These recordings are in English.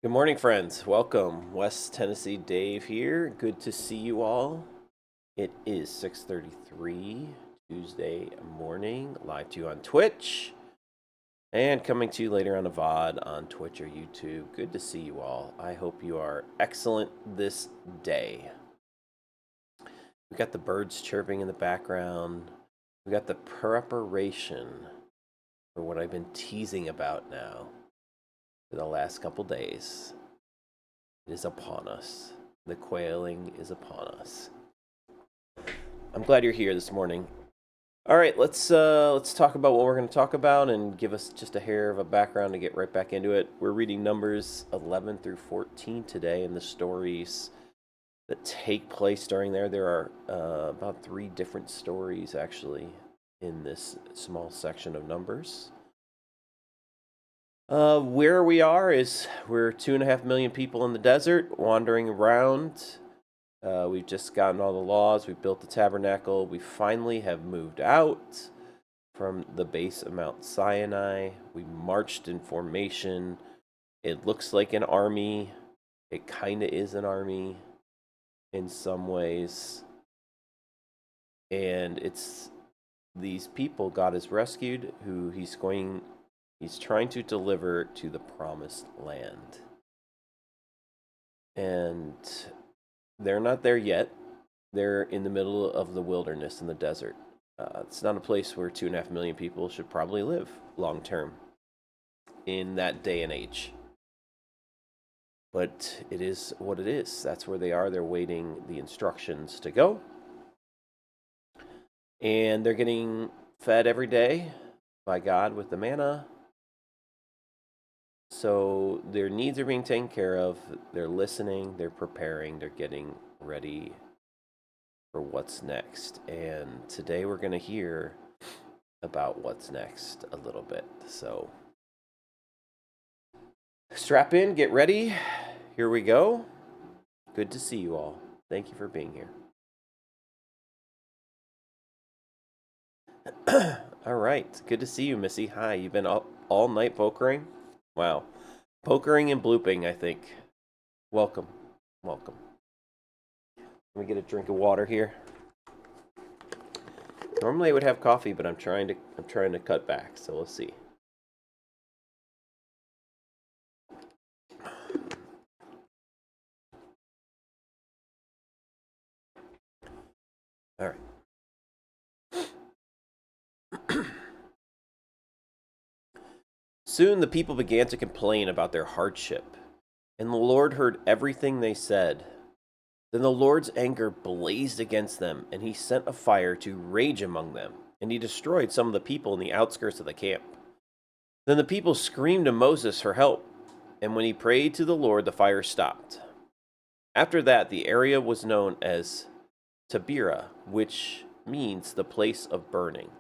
Good morning, friends. Welcome. West Tennessee Dave here. Good to see you all. It is 6:33 Tuesday morning, live to you on Twitch and coming to you later on a VOD on Twitch or YouTube. Good to see you all. I hope you are excellent this day. We got the birds chirping in the background. We got the preparation for what I've been teasing about now for the last couple days. It is upon us. The quailing is upon us. I'm glad you're here this morning. All right, let's talk about what we're going to talk about and give us just a hair of a background to get right back into it. We're reading Numbers 11 through 14 today, and the stories that take place during there. There are about 3 different stories actually in this small section of Numbers. Where we are is we're 2.5 million people in the desert wandering around. We've just gotten all the laws. We've built the tabernacle. We finally have moved out from the base of Mount Sinai. We marched in formation. It looks like an army. It kind of is an army in some ways. And it's these people God has rescued who he's trying to deliver to the promised land. And they're not there yet. They're in the middle of the wilderness in the desert. It's not a place where 2.5 million people should probably live long term in that day and age. But it is what it is. That's where they are. They're waiting the instructions to go. And they're getting fed every day by God with the manna. So their needs are being taken care of. They're listening, they're preparing, they're getting ready for what's next. And today we're going to hear about what's next a little bit. So strap in, get ready. Here we go. Good to see you all. Thank you for being here. All right. Good to see you, Missy. Hi. You've been all night pokering? Wow. Pokering and blooping, I think. Welcome. Welcome. Let me get a drink of water here. Normally I would have coffee, but I'm trying to cut back, so let's see. All right. Soon the people began to complain about their hardship, and the Lord heard everything they said. Then the Lord's anger blazed against them, and he sent a fire to rage among them, and he destroyed some of the people in the outskirts of the camp. Then the people screamed to Moses for help, and when he prayed to the Lord, the fire stopped. After that, the area was known as Tabira, which means the place of burning,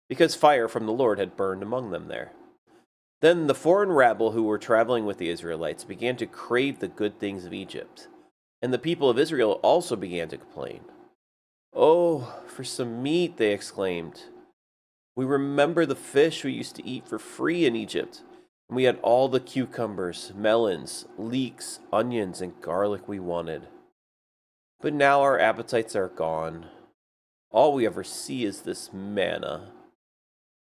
because fire from the Lord had burned among them there. Then the foreign rabble who were traveling with the Israelites began to crave the good things of Egypt, and the people of Israel also began to complain. "Oh, for some meat," they exclaimed. "We remember the fish we used to eat for free in Egypt, and we had all the cucumbers, melons, leeks, onions, and garlic we wanted. But now our appetites are gone. All we ever see is this manna."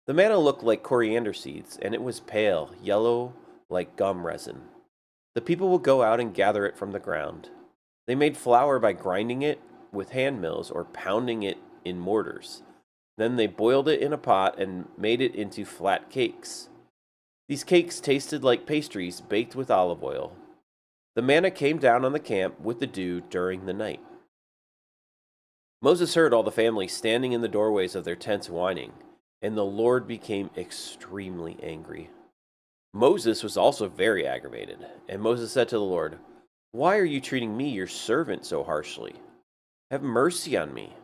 The manna looked like coriander seeds, and it was pale, yellow like gum resin. The people would go out and gather it from the ground. They made flour by grinding it with hand mills or pounding it in mortars. Then they boiled it in a pot and made it into flat cakes. These cakes tasted like pastries baked with olive oil. The manna came down on the camp with the dew during the night. Moses heard all the families standing in the doorways of their tents whining, and the Lord became extremely angry. Moses was also very aggravated, and Moses said to the Lord, "Why are you treating me, your servant, so harshly? Have mercy on me.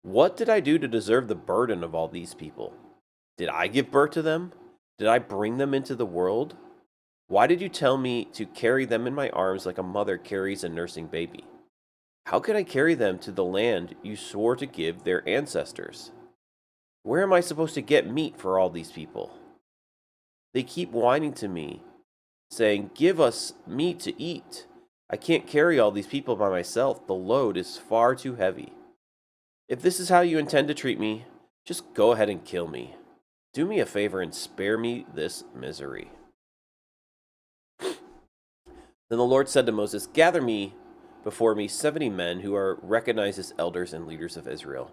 What did I do to deserve the burden of all these people? Did I give birth to them? Did I bring them into the world? Why did you tell me to carry them in my arms like a mother carries a nursing baby? How can I carry them to the land you swore to give their ancestors? Where am I supposed to get meat for all these people? They keep whining to me saying, 'Give us meat to eat. I can't carry all these people by myself. The load is far too heavy. If this is how you intend to treat me, just go ahead and kill me. Do me a favor and spare me this misery.' Then the Lord said to Moses, 'Gather before me 70 men who are recognized as elders and leaders of Israel.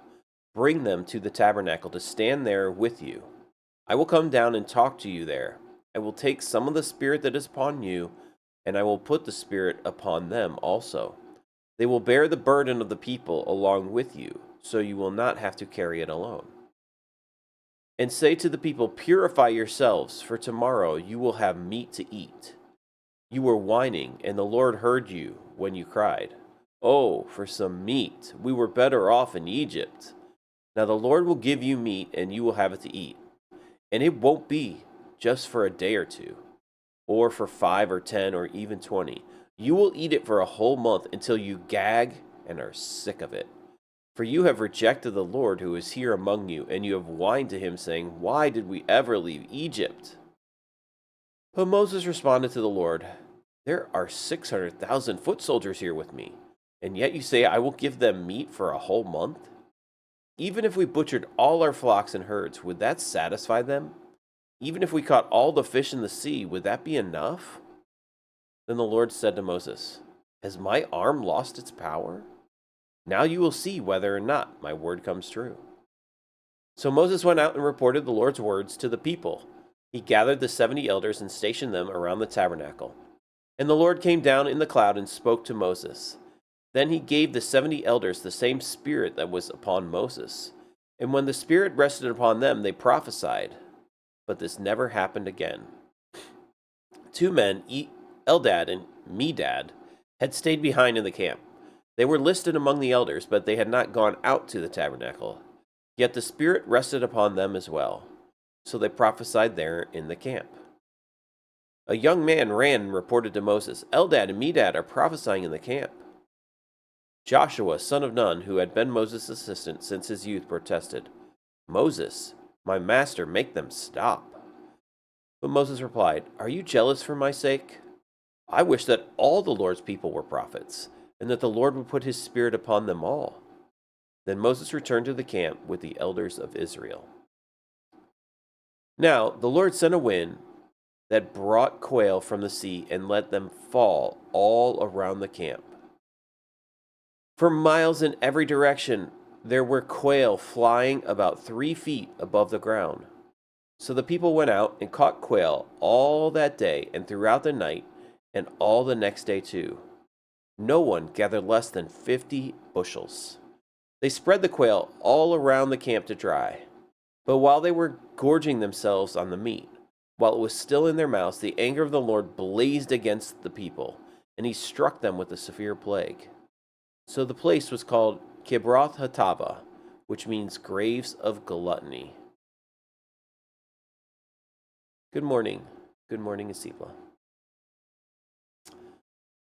Bring them to the tabernacle to stand there with you. I will come down and talk to you there. I will take some of the Spirit that is upon you, and I will put the Spirit upon them also. They will bear the burden of the people along with you, so you will not have to carry it alone. And say to the people, purify yourselves, for tomorrow you will have meat to eat. You were whining, and the Lord heard you when you cried, 'Oh, for some meat! We were better off in Egypt.' Now the Lord will give you meat, and you will have it to eat. And it won't be just for a day or two, or for 5 or 10 or even 20. You will eat it for a whole month until you gag and are sick of it. For you have rejected the Lord who is here among you, and you have whined to him, saying, 'Why did we ever leave Egypt?' But Moses responded to the Lord, 'There are 600,000 foot soldiers here with me, and yet you say I will give them meat for a whole month? Even if we butchered all our flocks and herds, would that satisfy them? Even if we caught all the fish in the sea, would that be enough?' Then the Lord said to Moses, 'Has my arm lost its power? Now you will see whether or not my word comes true.' So Moses went out and reported the Lord's words to the people. He gathered the 70 elders and stationed them around the tabernacle. And the Lord came down in the cloud and spoke to Moses. Then he gave the 70 elders the same spirit that was upon Moses. And when the Spirit rested upon them, they prophesied. But this never happened again. 2 men, Eldad and Medad, had stayed behind in the camp. They were listed among the elders, but they had not gone out to the tabernacle. Yet the Spirit rested upon them as well. So they prophesied there in the camp. A young man ran and reported to Moses, 'Eldad and Medad are prophesying in the camp.' Joshua, son of Nun, who had been Moses' assistant since his youth, protested, 'Moses, my master, make them stop.' But Moses replied, 'Are you jealous for my sake? I wish that all the Lord's people were prophets, and that the Lord would put his Spirit upon them all.' Then Moses returned to the camp with the elders of Israel. Now the Lord sent a wind that brought quail from the sea and let them fall all around the camp. For miles in every direction there were quail flying about 3 feet above the ground. So the people went out and caught quail all that day and throughout the night and all the next day too. No one gathered less than 50 bushels. They spread the quail all around the camp to dry. But while they were gorging themselves on the meat, while it was still in their mouths, the anger of the Lord blazed against the people, and he struck them with a severe plague. So the place was called Kibroth Hattava, which means graves of gluttony. Good morning. Good morning, Asipla.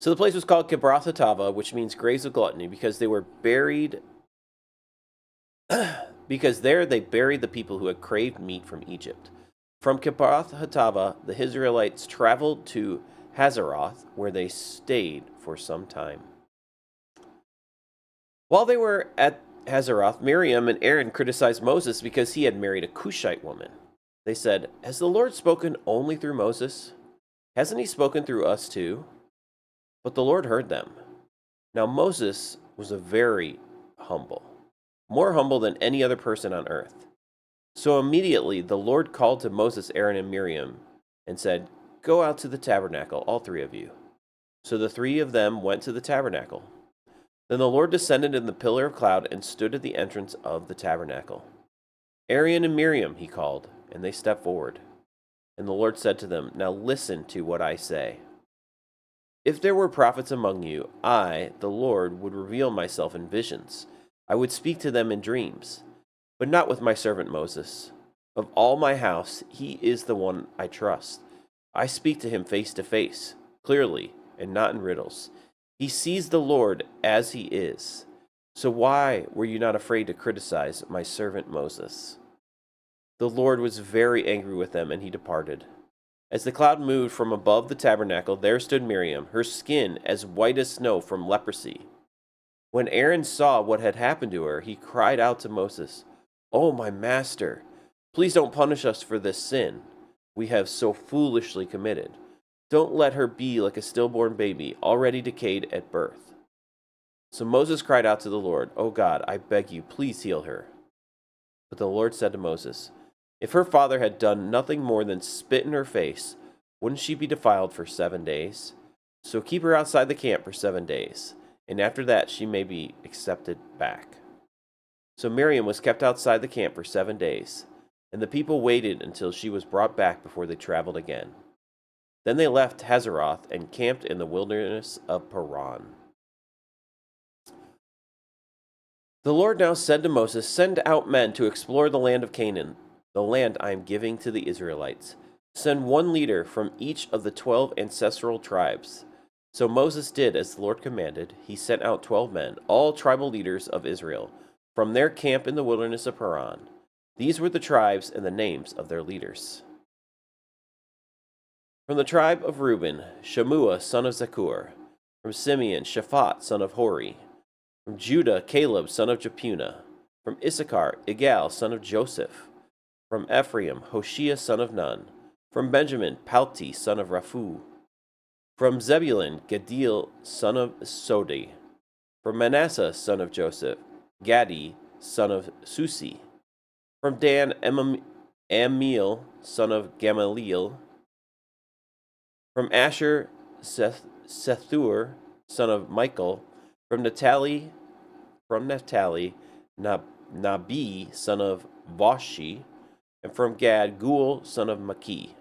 So the place was called Kibroth Hattava, which means graves of gluttony, because they were buried because there they buried the people who had craved meat from Egypt. From Kibroth Hattava, the Israelites traveled to Hazeroth, where they stayed for some time. While they were at Hazeroth, Miriam and Aaron criticized Moses because he had married a Cushite woman. They said, "Has the Lord spoken only through Moses? Hasn't he spoken through us too?" But the Lord heard them. Now Moses was very humble, more humble than any other person on earth. So immediately the Lord called to Moses, Aaron, and Miriam and said, "Go out to the tabernacle, all 3 of you." So the 3 of them went to the tabernacle. Then the Lord descended in the pillar of cloud and stood at the entrance of the tabernacle. "Aaron and Miriam," he called, and they stepped forward. And the Lord said to them, "Now listen to what I say. If there were prophets among you, I, the Lord, would reveal myself in visions. I would speak to them in dreams, but not with my servant Moses. Of all my house, he is the one I trust. I speak to him face to face, clearly, and not in riddles. He sees the Lord as he is. So why were you not afraid to criticize my servant Moses?" The Lord was very angry with them, and he departed. As the cloud moved from above the tabernacle, there stood Miriam, her skin as white as snow from leprosy. When Aaron saw what had happened to her, he cried out to Moses, "Oh, my master, please don't punish us for this sin we have so foolishly committed. Don't let her be like a stillborn baby, already decayed at birth." So Moses cried out to the Lord, "Oh God, I beg you, please heal her." But the Lord said to Moses, "If her father had done nothing more than spit in her face, wouldn't she be defiled for 7 days? So keep her outside the camp for 7 days, and after that she may be accepted back." So Miriam was kept outside the camp for 7 days, and the people waited until she was brought back before they traveled again. Then they left Hazeroth and camped in the wilderness of Paran. The Lord now said to Moses, "Send out men to explore the land of Canaan, the land I am giving to the Israelites. Send one leader from each of the 12 ancestral tribes." So Moses did as the Lord commanded. He sent out 12 men, all tribal leaders of Israel, from their camp in the wilderness of Paran. These were the tribes and the names of their leaders. From the tribe of Reuben, Shammua son of Zakur. From Simeon, Shaphat son of Hori. From Judah, Caleb son of Jephunneh. From Issachar, Igal son of Joseph. From Ephraim, Hoshea son of Nun. From Benjamin, Palti son of Raphu. From Zebulun, Gadil son of Sodi. From Manasseh son of Joseph, Gadi son of Susi. From Dan, Amiel son of Gamaliel. From Asher, Sethur son of Michael. From Naphtali, Nabi son of Voshi. And from Gad, Gul son of Maki.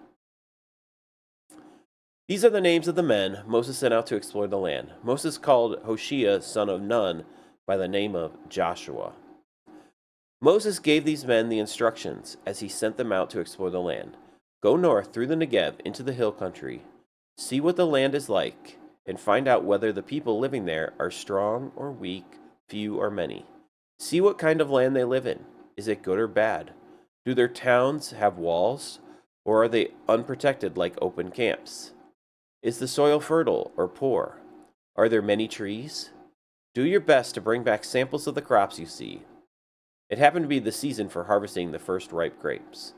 These are the names of the men Moses sent out to explore the land. Moses called Hoshea son of Nun by the name of Joshua. Moses gave these men the instructions as he sent them out to explore the land. Go north through the Negev into the hill country. See what the land is like, and find out whether the people living there are strong or weak, few or many. See what kind of land they live in. Is it good or bad? Do their towns have walls, or are they unprotected like open camps? Is the soil fertile or poor? Are there many trees? Do your best to bring back samples of the crops you see. It happened to be the season for harvesting the first ripe grapes.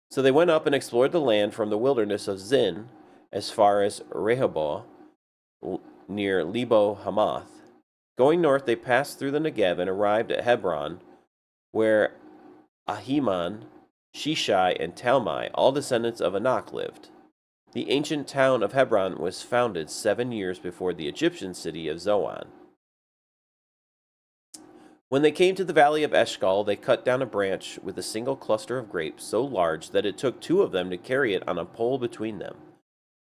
So they went up and explored the land from the wilderness of Zin as far as Rehoboth, near Lebo Hamath. Going north, they passed through the Negev and arrived at Hebron, where Ahiman, Shishai, and Talmai, all descendants of Anak, lived. The ancient town of Hebron was founded 7 years before the Egyptian city of Zoan. When they came to the valley of Eshcol, they cut down a branch with a single cluster of grapes so large that it took 2 of them to carry it on a pole between them.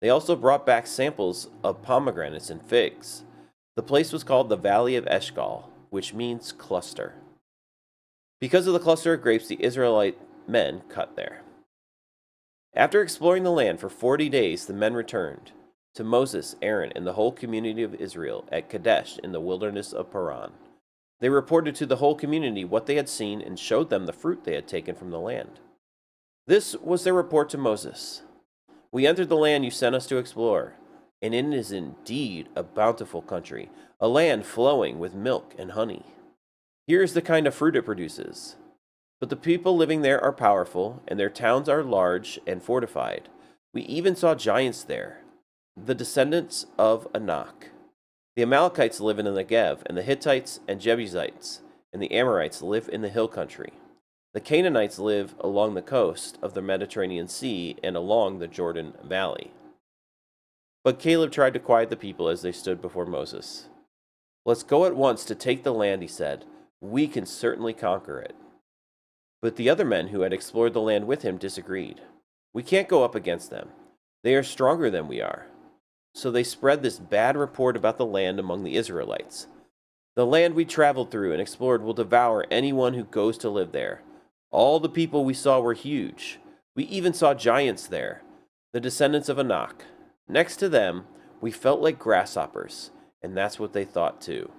They also brought back samples of pomegranates and figs. The place was called the Valley of Eshcol, which means cluster, because of the cluster of grapes the Israelite men cut there. After exploring the land for 40 days, the men returned to Moses, Aaron, and the whole community of Israel at Kadesh in the wilderness of Paran. They reported to the whole community what they had seen and showed them the fruit they had taken from the land. This was their report to Moses. We entered the land you sent us to explore, and it is indeed a bountiful country, a land flowing with milk and honey. Here is the kind of fruit it produces. But the people living there are powerful, and their towns are large and fortified. We even saw giants there, the descendants of Anak. The Amalekites live in the Negev, and the Hittites and Jebusites, and the Amorites live in the hill country. The Canaanites live along the coast of the Mediterranean Sea and along the Jordan Valley. But Caleb tried to quiet the people as they stood before Moses. "Let's go at once to take the land," he said. "We can certainly conquer it." But the other men who had explored the land with him disagreed. "We can't go up against them. They are stronger than we are." So they spread this bad report about the land among the Israelites. "The land we traveled through and explored will devour anyone who goes to live there. All the people we saw were huge. We even saw giants there, the descendants of Anak. Next to them, we felt like grasshoppers," and that's what they thought too.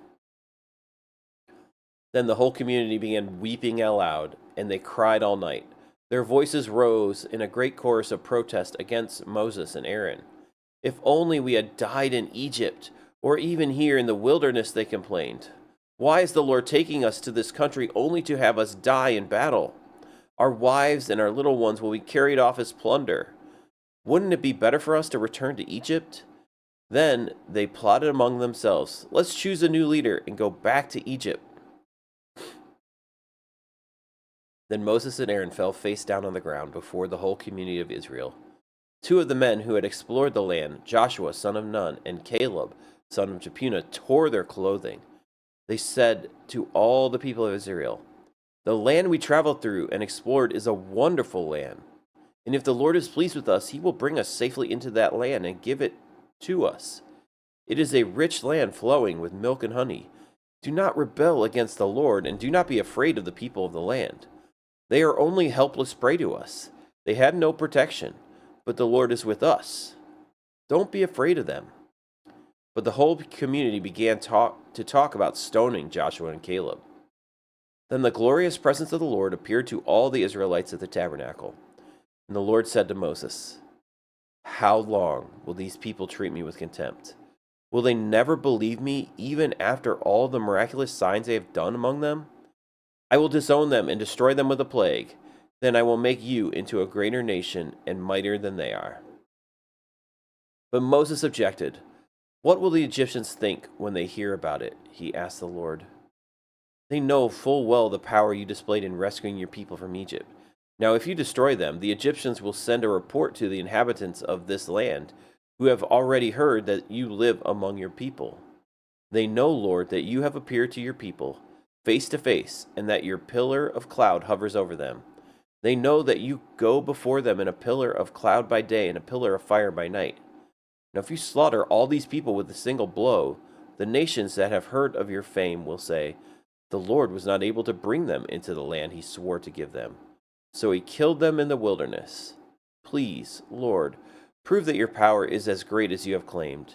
Then the whole community began weeping aloud, and they cried all night. Their voices rose in a great chorus of protest against Moses and Aaron. If only we had died in Egypt, or even here in the wilderness, they complained. Why is the Lord taking us to this country only to have us die in battle? Our wives and our little ones will be carried off as plunder. Wouldn't it be better for us to return to Egypt? Then they plotted among themselves, let's choose a new leader and go back to Egypt. Then Moses and Aaron fell face down on the ground before the whole community of Israel. Two of the men who had explored the land, Joshua son of Nun and Caleb son of Jephunneh, tore their clothing. They said to all the people of Israel, the land we traveled through and explored is a wonderful land. And if the Lord is pleased with us, he will bring us safely into that land and give it to us. It is a rich land flowing with milk and honey. Do not rebel against the Lord, and do not be afraid of the people of the land. They are only helpless prey to us. They had no protection, but the Lord is with us. Don't be afraid of them. But the whole community began to talk about stoning Joshua and Caleb. Then the glorious presence of the Lord appeared to all the Israelites at the tabernacle. And the Lord said to Moses, how long will these people treat me with contempt? Will they never believe me, even after all the miraculous signs I have done among them? I will disown them and destroy them with a plague. Then I will make you into a greater nation and mightier than they are. But Moses objected. What will the Egyptians think when they hear about it? He asked the Lord. They know full well the power you displayed in rescuing your people from Egypt. Now, if you destroy them, the Egyptians will send a report to the inhabitants of this land, who have already heard that you live among your people. They know, Lord, that you have appeared to your people face to face, and that your pillar of cloud hovers over them. They know that you go before them in a pillar of cloud by day and a pillar of fire by night. Now, if you slaughter all these people with a single blow, the nations that have heard of your fame will say, the Lord was not able to bring them into the land he swore to give them. So he killed them in the wilderness. Please, Lord, prove that your power is as great as you have claimed.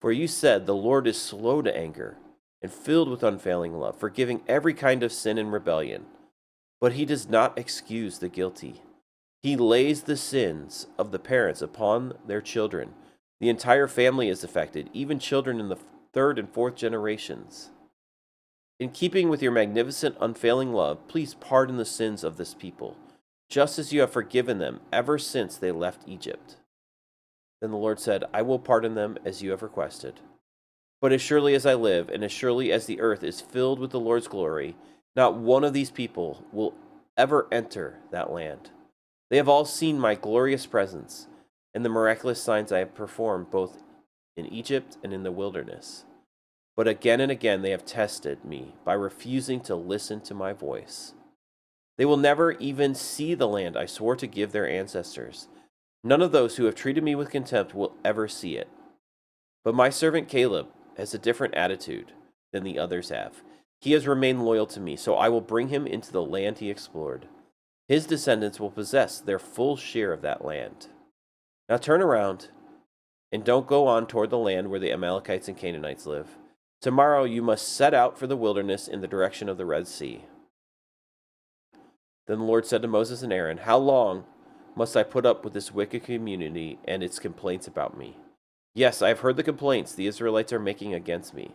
For you said, the Lord is slow to anger and filled with unfailing love, forgiving every kind of sin and rebellion. But he does not excuse the guilty. He lays the sins of the parents upon their children. The entire family is affected, even children in the third and fourth generations. In keeping with your magnificent, unfailing love, please pardon the sins of this people, just as you have forgiven them ever since they left Egypt. Then the Lord said, I will pardon them as you have requested. But as surely as I live, and as surely as the earth is filled with the Lord's glory, not one of these people will ever enter that land. They have all seen my glorious presence and the miraculous signs I have performed both in Egypt and in the wilderness. But again and again they have tested me by refusing to listen to my voice. They will never even see the land I swore to give their ancestors. None of those who have treated me with contempt will ever see it. But my servant Caleb has a different attitude than the others have. He has remained loyal to me, so I will bring him into the land he explored. His descendants will possess their full share of that land. Now turn around and don't go on toward the land where the Amalekites and Canaanites live. Tomorrow you must set out for the wilderness in the direction of the Red Sea. Then the Lord said to Moses and Aaron, how long must I put up with this wicked community and its complaints about me? Yes, I have heard the complaints the Israelites are making against me.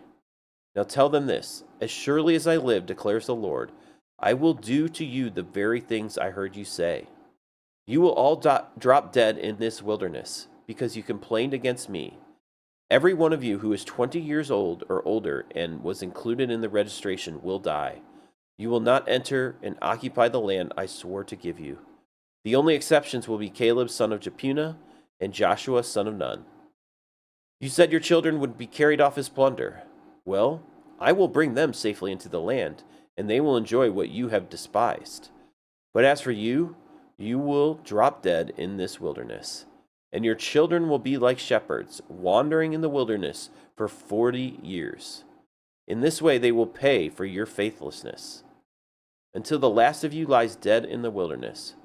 Now tell them this, as surely as I live, declares the Lord, I will do to you the very things I heard you say. You will all drop dead in this wilderness, because you complained against me. Every one of you who is 20 years old or older and was included in the registration will die. You will not enter and occupy the land I swore to give you. The only exceptions will be Caleb son of Jephunneh and Joshua son of Nun. You said your children would be carried off as plunder. Well, I will bring them safely into the land, and they will enjoy what you have despised. But as for you, you will drop dead in this wilderness, and your children will be like shepherds, wandering in the wilderness for 40 years. In this way they will pay for your faithlessness, until the last of you lies dead in the wilderness.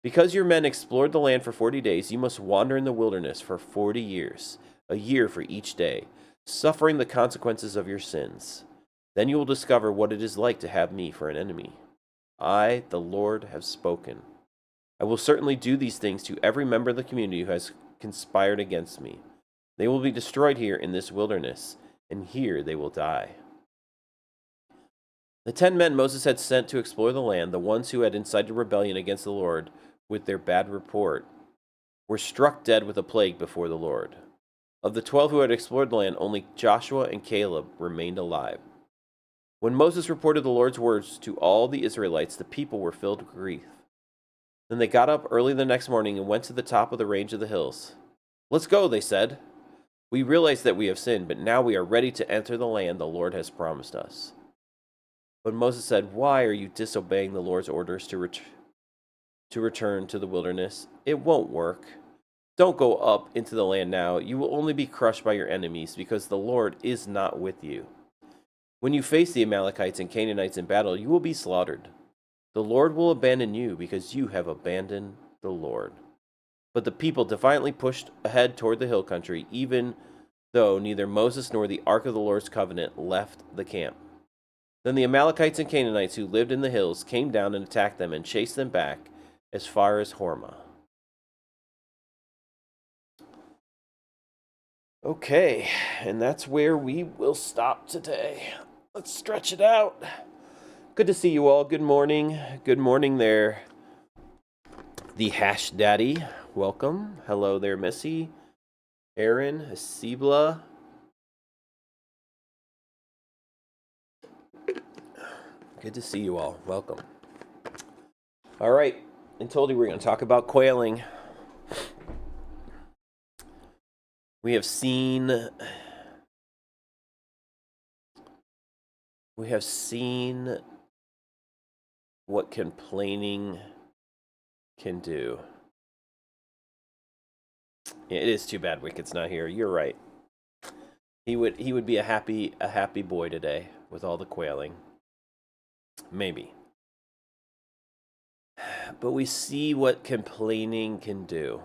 Because your men explored the land for 40 days, you must wander in the wilderness for 40 years, a year for each day, suffering the consequences of your sins. Then you will discover what it is like to have me for an enemy. I, the Lord, have spoken. I will certainly do these things to every member of the community who has conspired against me. They will be destroyed here in this wilderness, and here they will die." The 10 men Moses had sent to explore the land, the ones who had incited rebellion against the Lord with their bad report, were struck dead with a plague before the Lord. Of the 12 who had explored the land, only Joshua and Caleb remained alive. When Moses reported the Lord's words to all the Israelites, the people were filled with grief. Then they got up early the next morning and went to the top of the range of the hills. "Let's go," they said. "We realize that we have sinned, but now we are ready to enter the land the Lord has promised us." But Moses said, "Why are you disobeying the Lord's orders to return to the wilderness? It won't work. Don't go up into the land now. You will only be crushed by your enemies, because the Lord is not with you. When you face the Amalekites and Canaanites in battle, you will be slaughtered. The Lord will abandon you because you have abandoned the Lord." But the people defiantly pushed ahead toward the hill country, even though neither Moses nor the ark of the Lord's covenant left the camp. Then the Amalekites and Canaanites who lived in the hills came down and attacked them and chased them back as far as Hormah. Okay, and that's where we will stop today. Let's stretch it out. Good to see you all. Good morning. Good morning there. The Hash Daddy, welcome. Hello there, Missy. Aaron, Hasibla. Good to see you all. Welcome. All right, I told you we're going to talk about quailing. We have seen what complaining can do. It is too bad Wicked's not here. You're right. He would be a happy boy today with all the quailing. Maybe. But we see what complaining can do.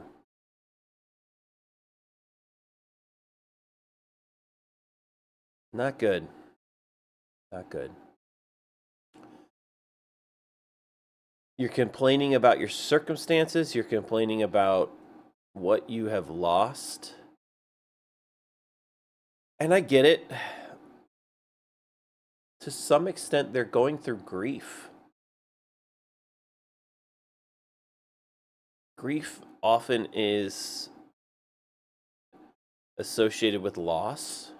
Not good. Not good. You're complaining about your circumstances. You're complaining about what you have lost. And I get it. To some extent, they're going through grief. Grief often is associated with loss.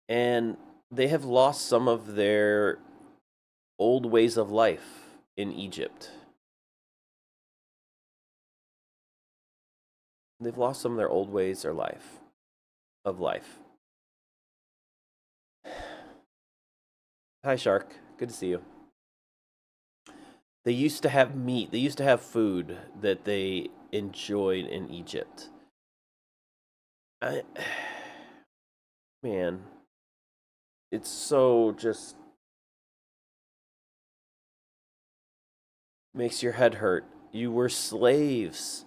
And they have lost some of their old ways of life in Egypt. They've lost some of their old ways of life. Hi, Shark. Good to see you. They used to have meat. They used to have food that they enjoyed in Egypt. Man, it's so just makes your head hurt. You were slaves.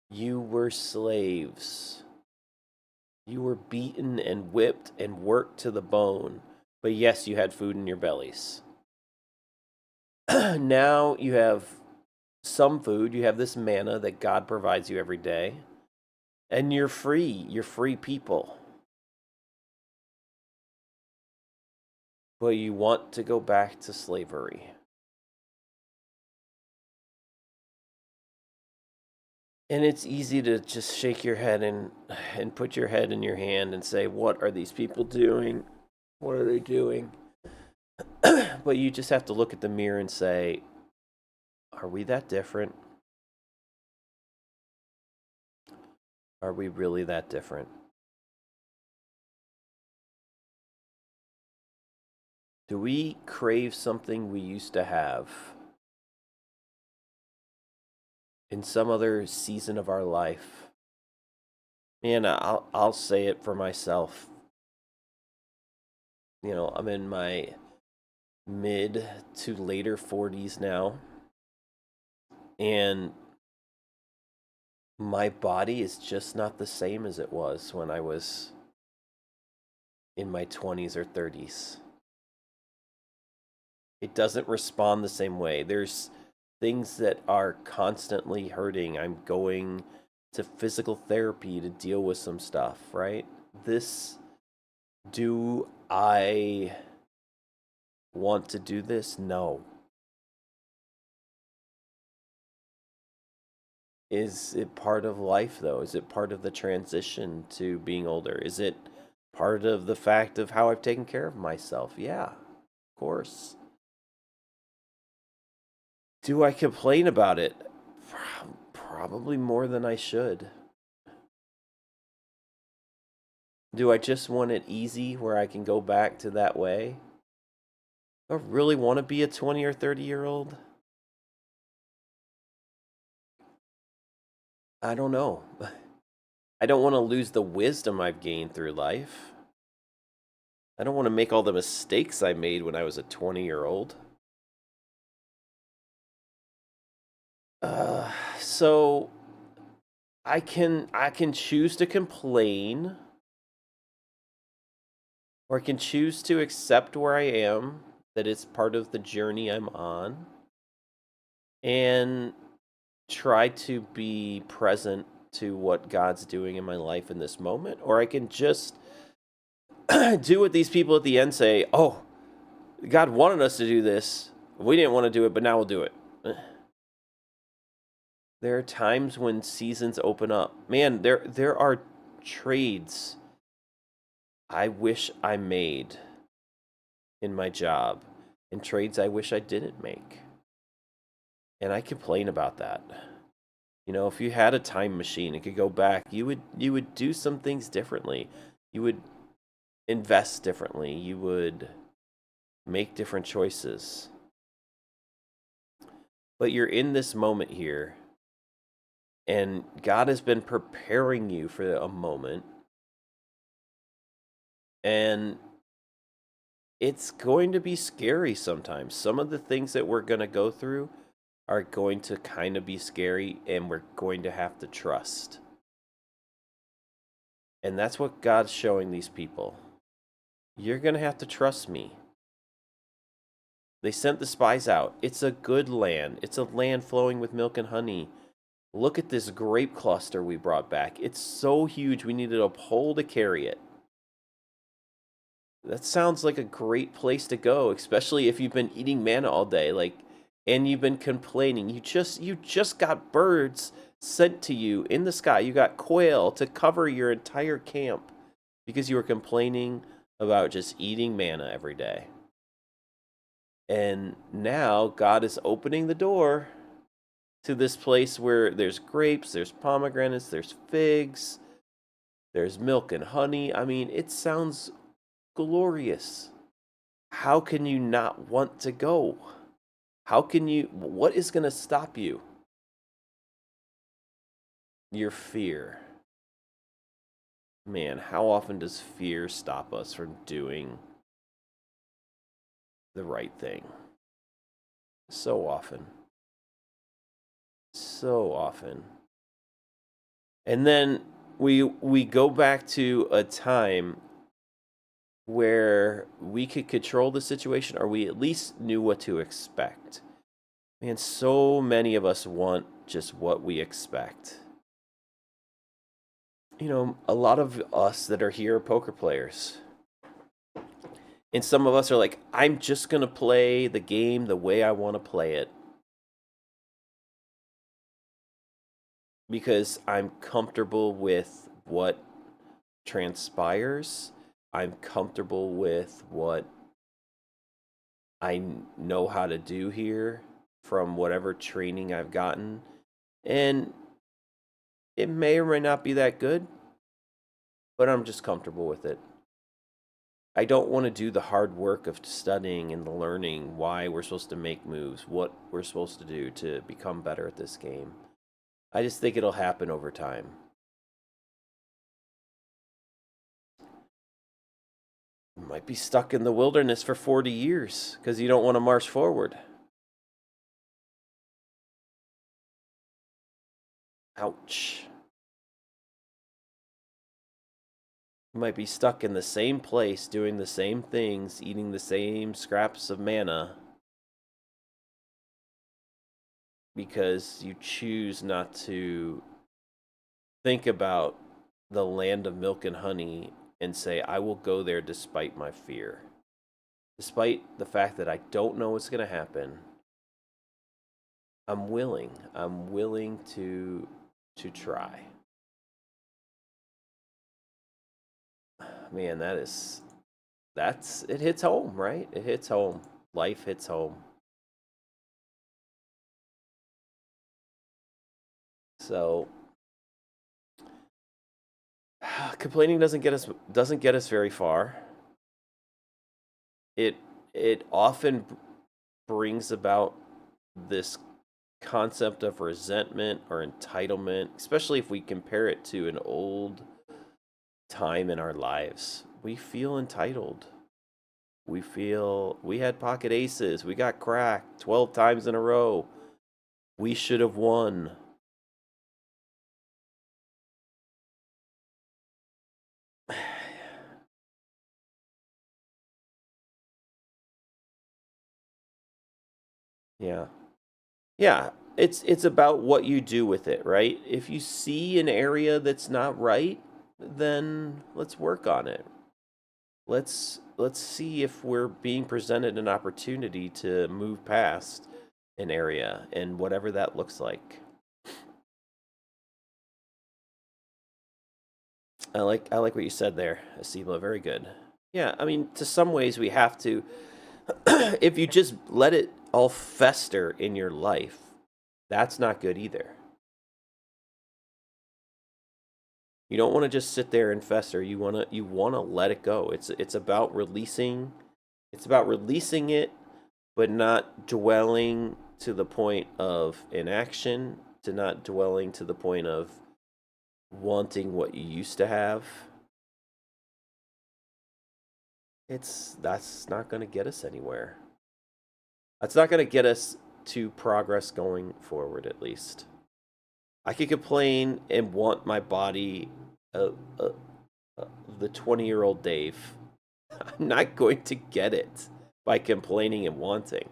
You were slaves. You were beaten and whipped and worked to the bone. But yes, you had food in your bellies. Now you have some food. You have this manna that God provides you every day. And you're free. You're free people. But you want to go back to slavery. And it's easy to just shake your head and put your head in your hand and say, what are these people doing? What are they doing? But you just have to look at the mirror and say, are we that different? Are we really that different? Do we crave something we used to have in some other season of our life? Man, I'll say it for myself. You know, I'm in my mid to later 40s now, and my body is just not the same as it was when I was in my 20s or 30s. It doesn't respond the same way. There's things that are constantly hurting. I'm going to physical therapy to deal with some stuff, right? This, do I want to do this? No. Is it part of life, though? Is it part of the transition to being older? Is it part of the fact of how I've taken care of myself? Yeah, of course. Do I complain about it? Probably more than I should. Do I just want it easy where I can go back to that way? Do I really want to be a 20 or 30-year-old? I don't know. I don't want to lose the wisdom I've gained through life. I don't want to make all the mistakes I made when I was a 20-year-old. So I can choose to complain, or I can choose to accept where I am, that it's part of the journey I'm on, and try to be present to what God's doing in my life in this moment. Or I can just do what these people at the end say, oh, God wanted us to do this. We didn't want to do it, but now we'll do it. There are times when seasons open up. Man, there are trades I wish I made in my job, and trades I wish I didn't make. And I complain about that. You know, if you had a time machine and could go back, you would do some things differently. You would invest differently. You would make different choices. But you're in this moment here, and God has been preparing you for a moment, and it's going to be scary sometimes. Some of the things that we're going to go through are going to kind of be scary, and we're going to have to trust. And that's what God's showing these people. You're going to have to trust me. They sent the spies out. It's a good land. It's a land flowing with milk and honey. Look at this grape cluster we brought back. It's so huge, we needed a pole to carry it. That sounds like a great place to go, especially if you've been eating manna all day, and you've been complaining. You just got birds sent to you in the sky. You got quail to cover your entire camp because you were complaining about just eating manna every day. And now God is opening the door to this place where there's grapes, there's pomegranates, there's figs, there's milk and honey. I mean, it sounds glorious. How can you not want to go? What is going to stop you? Your fear. Man, how often does fear stop us from doing the right thing? So often. So often. And then we go back to a time where we could control the situation, or we at least knew what to expect. Man, so many of us want just what we expect. You know, a lot of us that are here are poker players. And some of us are like, I'm just going to play the game the way I want to play it, because I'm comfortable with what transpires. I'm comfortable with what I know how to do here from whatever training I've gotten. And it may or may not be that good, but I'm just comfortable with it. I don't want to do the hard work of studying and learning why we're supposed to make moves, what we're supposed to do to become better at this game. I just think it'll happen over time. You might be stuck in the wilderness for 40 years because you don't want to march forward. Ouch. You might be stuck in the same place, doing the same things, eating the same scraps of manna because you choose not to think about the land of milk and honey and say, I will go there despite my fear. Despite the fact that I don't know what's going to happen, I'm willing. I'm willing to try. Man, that's it hits home, right? It hits home. Life hits home. So complaining doesn't get us very far. It often brings about this concept of resentment or entitlement, especially if we compare it to an old time in our lives. We feel entitled. We feel we had pocket aces. We got cracked 12 times in a row. We should have won. Yeah. Yeah, it's about what you do with it, right? If you see an area that's not right, then let's work on it. Let's see if we're being presented an opportunity to move past an area and whatever that looks like. I like what you said there, Asima. Very good. Yeah, I mean, to some ways we have to. If you just let it all fester in your life, that's not good either. You don't want to just sit there and fester. You want to let it go. It's about releasing. It's about releasing it, but not dwelling to the point of inaction, to not dwelling to the point of wanting what you used to have. That's not going to get us anywhere. That's not going to get us to progress going forward, at least. I could complain and want my body, uh, uh, the 20-year-old Dave. I'm not going to get it by complaining and wanting.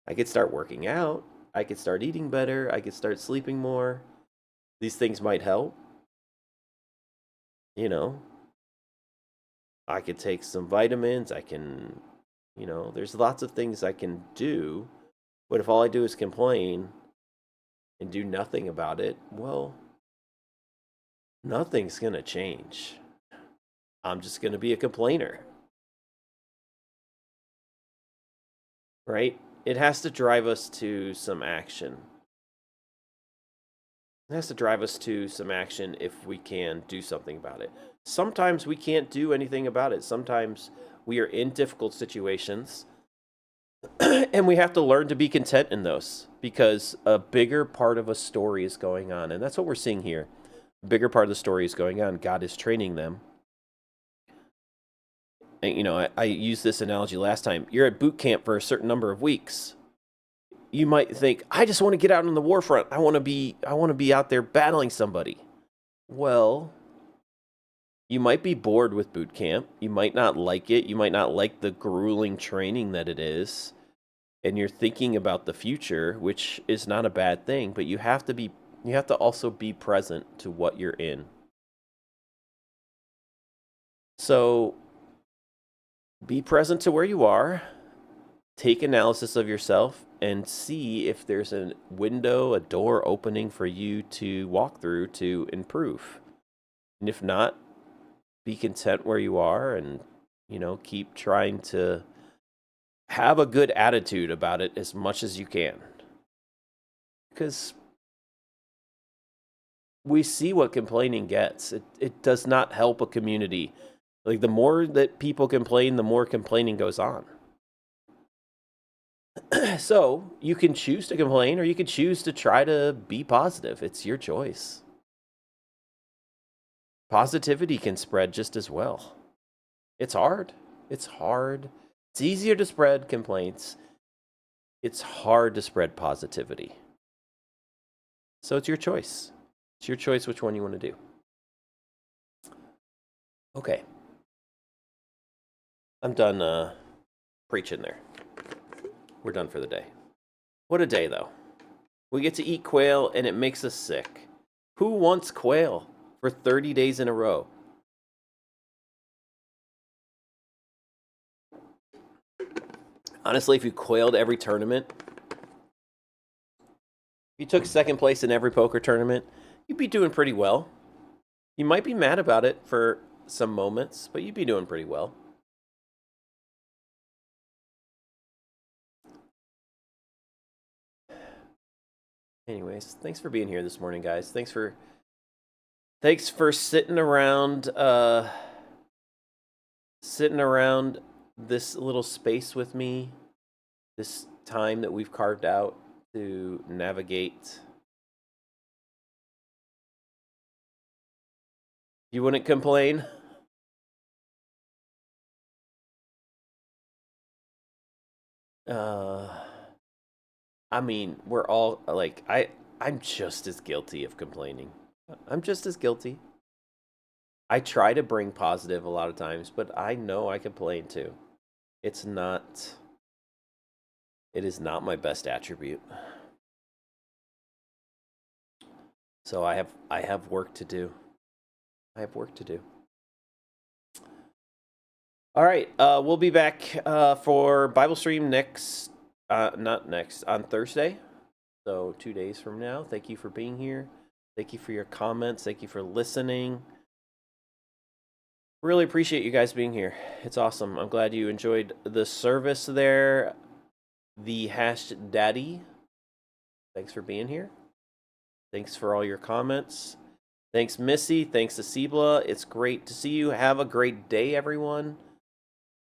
I could start working out. I could start eating better. I could start sleeping more. These things might help. You know, I could take some vitamins. There's lots of things I can do. But if all I do is complain and do nothing about it, well, nothing's going to change. I'm just going to be a complainer. Right? It has to drive us to some action. It has to drive us to some action if we can do something about it. Sometimes we can't do anything about it. Sometimes we are in difficult situations and we have to learn to be content in those because a bigger part of a story is going on. And that's what we're seeing here. A bigger part of the story is going on. God is training them. And, I used this analogy last time. You're at boot camp for a certain number of weeks. You might think, I just want to get out on the war front. I want to be out there battling somebody. Well, you might be bored with boot camp. You might not like it. You might not like the grueling training that it is. And you're thinking about the future, which is not a bad thing, but you have to also be present to what you're in. So be present to where you are. Take analysis of yourself and see if there's a window, a door opening for you to walk through to improve. And if not, be content where you are and, keep trying to have a good attitude about it as much as you can. Because we see what complaining gets. It does not help a community. Like, the more that people complain, the more complaining goes on. So you can choose to complain or you can choose to try to be positive. It's your choice. Positivity can spread just as well. It's hard. It's hard. It's easier to spread complaints. It's hard to spread positivity. So it's your choice. It's your choice which one you want to do. Okay. I'm done preaching there. We're done for the day. What a day, though. We get to eat quail, and it makes us sick. Who wants quail for 30 days in a row? Honestly, if you quailed every tournament, if you took second place in every poker tournament, you'd be doing pretty well. You might be mad about it for some moments, but you'd be doing pretty well. Anyways, thanks for being here this morning, guys. Thanks for sitting around this little space with me, this time that we've carved out to navigate. You wouldn't complain? I mean, we're all like, I'm just as guilty of complaining. I'm just as guilty. I try to bring positive a lot of times, but I know I complain too. It is not my best attribute. So I have work to do. I have work to do. All right, we'll be back for Bible stream on Thursday. So 2 days from now. Thank you for being here. Thank you for your comments. Thank you for listening. Really appreciate you guys being here. It's awesome. I'm glad you enjoyed the service there. The hashed daddy. Thanks for being here. Thanks for all your comments. Thanks, Missy. Thanks, Asibla. It's great to see you. Have a great day, everyone.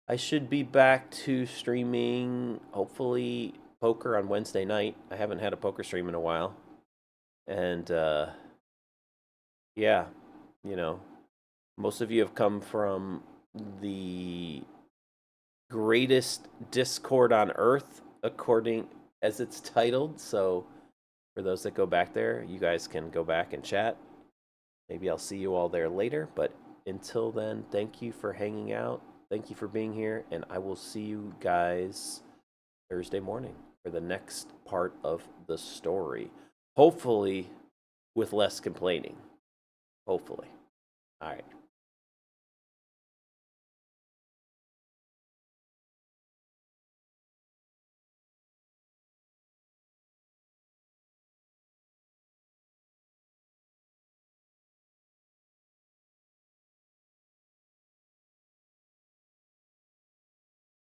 I should be back to streaming, hopefully, poker on Wednesday night. I haven't had a poker stream in a while. And, yeah, you know, most of you have come from the greatest Discord on Earth, according as it's titled. So for those that go back there, you guys can go back and chat. Maybe I'll see you all there later. But until then, thank you for hanging out. Thank you for being here. And I will see you guys Thursday morning for the next part of the story. Hopefully with less complaining. Hopefully. All right.